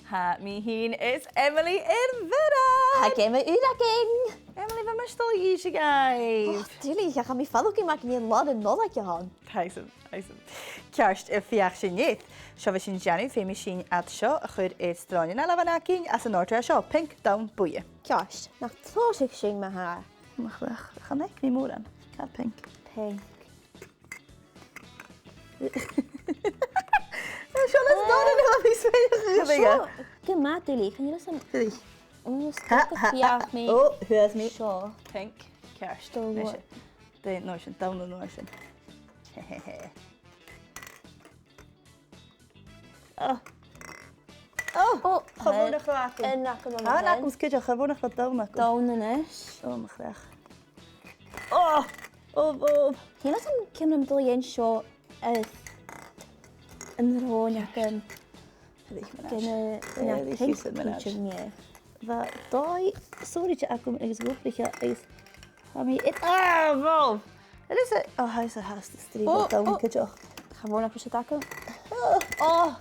Ha, mi hun is Emily Ailbhean. Ha Gèam Ailbhean. Emily, wat is stel je ze guys? Tuurlijk, je gaat me vallen ook maken in lot en nol dat je gaan. Heisem. Kerst feuchainn niet. Zo we zien Janu, veel misschien at zo, goed is stranje na lavanaking, als een noordra zo, pink down boeien. Kerst, nog trots ik zing mijn haar. Mag weg, gaan ik niet moeren. Ik ga pink. Pink. Zo, let's doen en dan is het Zo, gemaakt jullie. Gaan jullie eens weer. een stukje mee? Oh, here's me. Zo. Pink, kerst. Zo wat. De notion, down the notion. Oh, gewoon nog waken. En nakken we Ah, laat ons kutje gewoon nog wat down. Tonen is. Oh, mag weg. Oh. Jullie zijn kinderen met een zo een roonjakken. Kunnen pinkje meer. Wat doe sorry dat ik hem eens roepen is. Wow. Het is oh, hij is een haast te streamen. Down kutje. Gewoon even zo takken.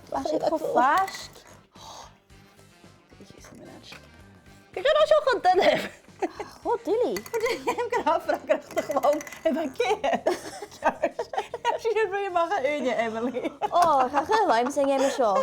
Was ik vast? Ik ga nou zo goed doen hebben. Goed, jullie. Je kan afvragen gewoon even keer. Als je het voor je mag gaan Emily. Ga gewoon, zing even zo.